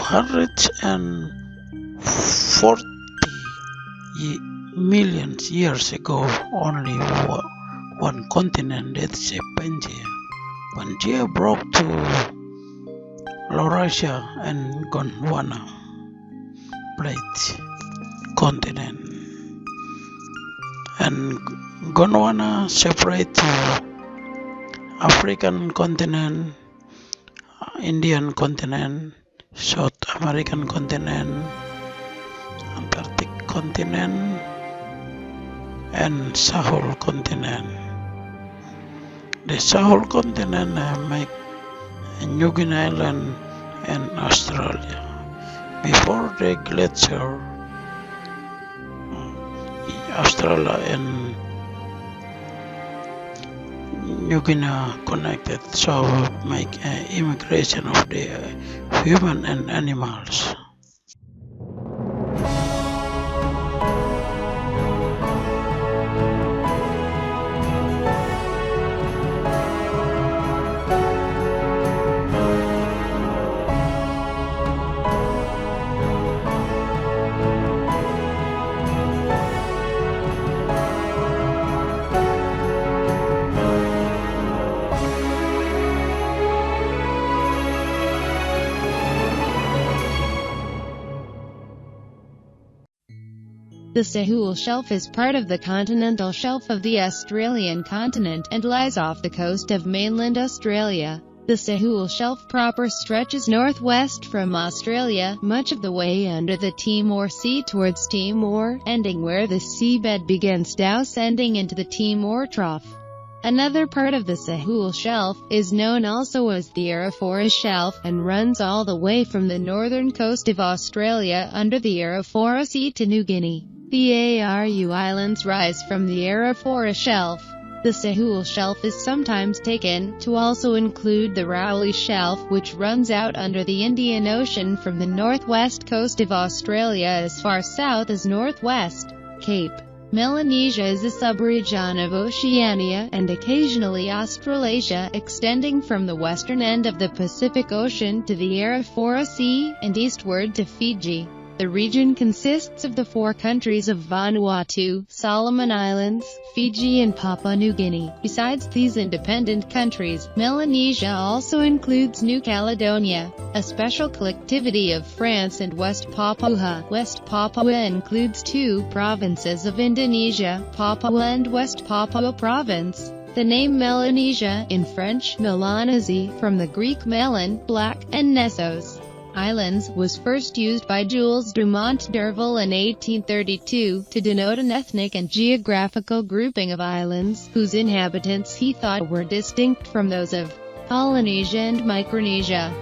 240 million years ago, only one continent, that's Pangaea. Pangaea broke to Laurasia and Gondwana plate continent, and Gondwana separate to African continent, Indian continent, South American continent, Antarctic continent, and Sahul continent. The Sahul continent make New Guinea Island and Australia. Before the glacier, Australia and New Guinea connected, so make immigration of the human and animals. The Sahul Shelf is part of the continental shelf of the Australian continent, and lies off the coast of mainland Australia. The Sahul Shelf proper stretches northwest from Australia, much of the way under the Timor Sea towards Timor, ending where the seabed begins douse ending into the Timor Trough. Another part of the Sahul Shelf is known also as the Arafura Shelf, and runs all the way from the northern coast of Australia under the Arafura Sea to New Guinea. The Aru Islands rise from the Arafura Shelf. The Sahul Shelf is sometimes taken to also include the Rapanui Shelf, which runs out under the Indian Ocean from the northwest coast of Australia as far south as Northwest Cape. Melanesia is a sub-region of Oceania, and occasionally Australasia, extending from the western end of the Pacific Ocean to the Arafura Sea, and eastward to Fiji. The region consists of the four countries of Vanuatu, Solomon Islands, Fiji and Papua New Guinea. Besides these independent countries, Melanesia also includes New Caledonia, a special collectivity of France, and West Papua. West Papua includes two provinces of Indonesia, Papua and West Papua Province. The name Melanesia, in French Melanesie, from the Greek melon, black, and Nessos Islands, was first used by Jules Dumont d'Urville in 1832, to denote an ethnic and geographical grouping of islands, whose inhabitants he thought were distinct from those of Polynesia and Micronesia.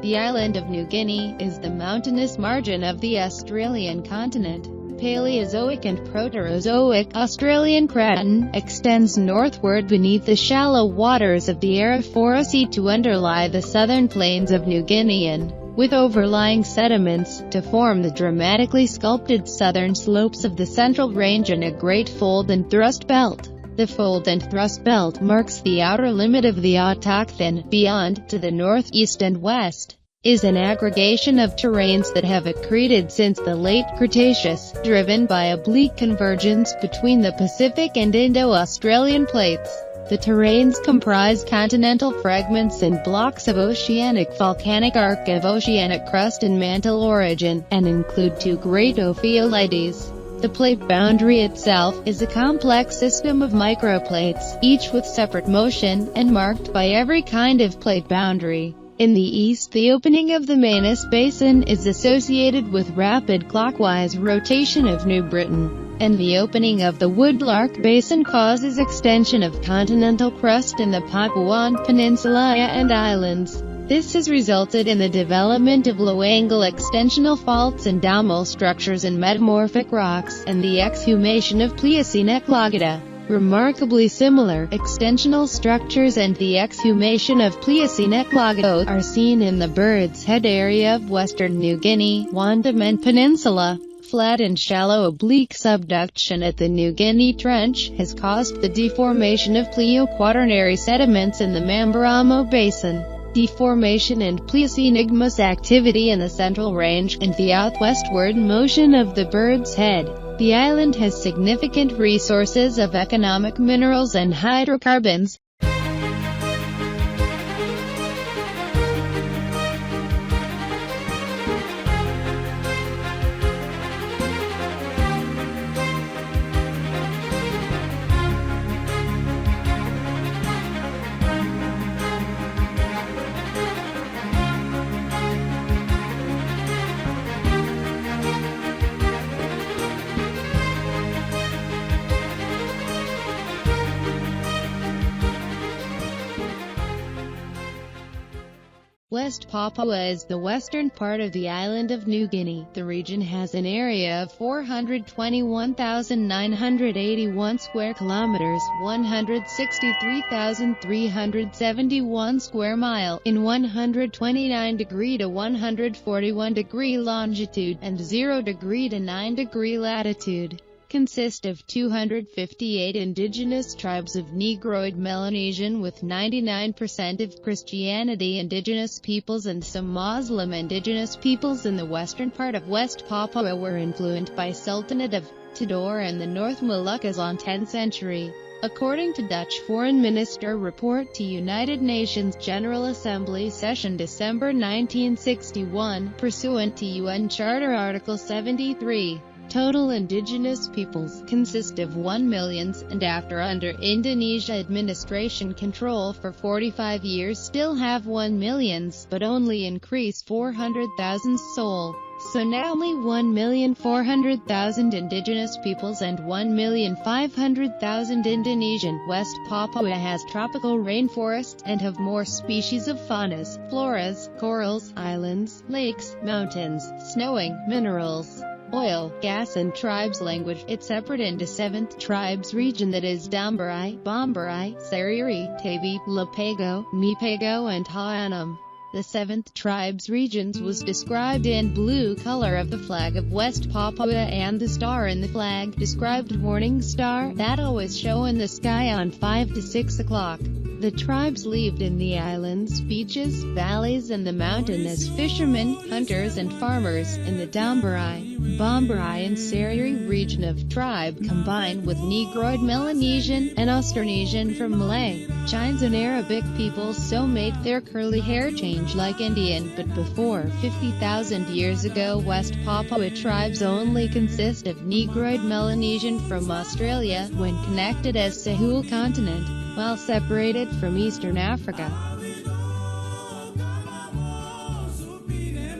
The island of New Guinea is the mountainous margin of the Australian continent. Paleozoic and Proterozoic Australian Craton extends northward beneath the shallow waters of the Arafura Sea to underlie the southern plains of New Guinean, with overlying sediments, to form the dramatically sculpted southern slopes of the Central Range and a great fold and thrust belt. The fold and thrust belt marks the outer limit of the autochthon. Beyond, to the northeast and west, is an aggregation of terrains that have accreted since the late Cretaceous, driven by oblique convergence between the Pacific and Indo-Australian plates. The terrains comprise continental fragments and blocks of oceanic volcanic arc of oceanic crust and mantle origin, and include two great ophiolites. The plate boundary itself is a complex system of microplates, each with separate motion, and marked by every kind of plate boundary. In the east, the opening of the Manus Basin is associated with rapid clockwise rotation of New Britain, and the opening of the Woodlark Basin causes extension of continental crust in the Papuan Peninsula and islands. This has resulted in the development of low-angle extensional faults and domal structures in metamorphic rocks, and the exhumation of Pliocene eclogita. Remarkably similar extensional structures and the exhumation of Pliocene eclogita are seen in the Bird's Head area of western New Guinea, Wandam Peninsula. Flat and shallow oblique subduction at the New Guinea Trench has caused the deformation of Plio-Quaternary sediments in the Mamberamo Basin. Deformation and Pliocene igneous activity in the Central Range, and the outwestward motion of the Bird's Head. The island has significant resources of economic minerals and hydrocarbons. West Papua is the western part of the island of New Guinea. The region has an area of 421,981 square kilometers, 163,371 square mile, in 129 degree to 141 degree longitude, and 0 degree to 9 degree latitude. Consist of 258 indigenous tribes of Negroid Melanesian with 99% of Christianity indigenous peoples and some Muslim indigenous peoples in the western part of West Papua were influenced by Sultanate of Tidore and the North Moluccas on 10th century. According to Dutch Foreign Minister Report to United Nations General Assembly Session December 1961, pursuant to UN Charter Article 73. Total indigenous peoples consist of 1 million, and after under Indonesia administration control for 45 years still have 1 million, but only increase 400,000 soul. So now only 1,400,000 indigenous peoples and 1,500,000 Indonesian. West Papua has tropical rainforests and have more species of faunas, floras, corals, islands, lakes, mountains, snowing, minerals, oil, gas and tribes language. It's separate into 7th tribes region, that is Dambarai, Bomberai, Sariri, Tabi, Lapego, Mipego and Haanam. The 7th tribes regions was described in blue color of the flag of West Papua, and the star in the flag described morning star that always show in the sky on 5 to 6 o'clock. The tribes lived in the islands, beaches, valleys and the mountain as fishermen, hunters and farmers. In the Dambarai, Bomberai and Sariri region of tribe combined with Negroid Melanesian and Austronesian from Malay, Chinese and Arabic peoples so made their curly hair change like Indian, but before 50,000 years ago West Papua tribes only consist of Negroid Melanesian from Australia when connected as Sahul continent, while separated from Eastern Africa.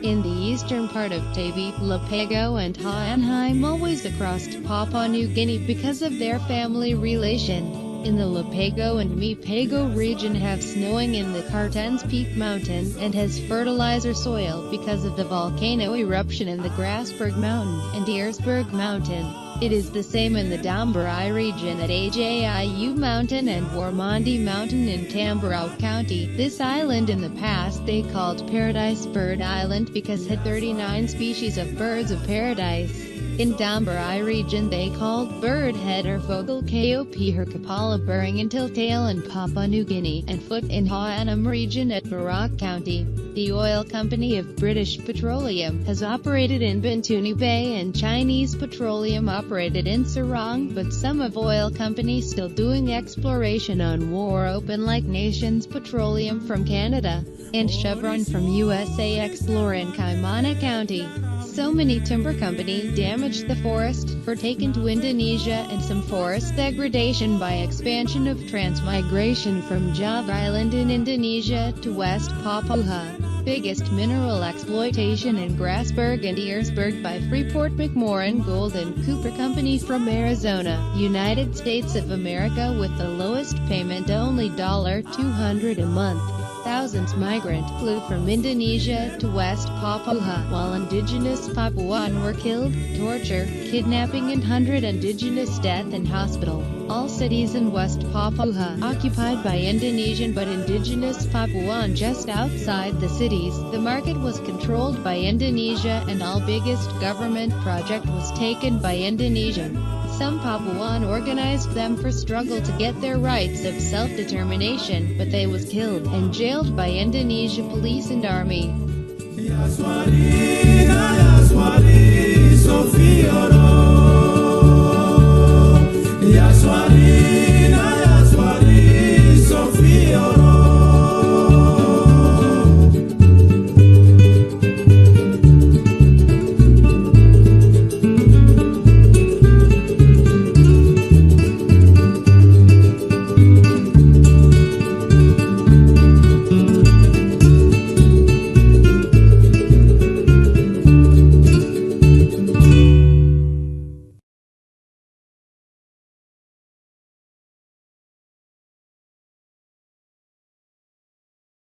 In the eastern part of Tabi, Lapego and Haanheim always across to Papua New Guinea because of their family relation. In the Lapego and Mipego region have snowing in the Cartens Peak Mountain, and has fertilizer soil because of the volcano eruption in the Grasberg Mountain and Earsberg Mountain. It is the same in the Dambarai region at Ajiu Mountain and Warmandi Mountain in Tamborau County. This island in the past they called Paradise Bird Island because had 39 species of birds of paradise. In Dambarai region they called Bird Head or Vogel Kop her Kapala burring until tail in Papua New Guinea, and foot in Haanam region at Barak County. The oil company of British Petroleum has operated in Bintuni Bay and Chinese Petroleum operated in Sarong, but some of oil companies still doing exploration on War Open like Nations Petroleum from Canada, and Chevron from USA explore in Kaimana County. So many timber company damaged the forest, were taken to Indonesia, and some forest degradation by expansion of transmigration from Java Island in Indonesia to West Papua. Biggest mineral exploitation in Grasberg and Earsburg by Freeport-McMoRan Gold and Copper Company from Arizona, United States of America, with the lowest payment, only $200 a month. Thousands migrant flew from Indonesia to West Papua, while indigenous Papuan were killed, torture, kidnapping, and 100 indigenous death in hospital. All cities in West Papua occupied by Indonesian but indigenous Papuan just outside the cities. The market was controlled by Indonesia, and all biggest government project was taken by Indonesian. Some Papuan organized them for struggle to get their rights of self-determination, but they was killed and jailed by Indonesia police and army.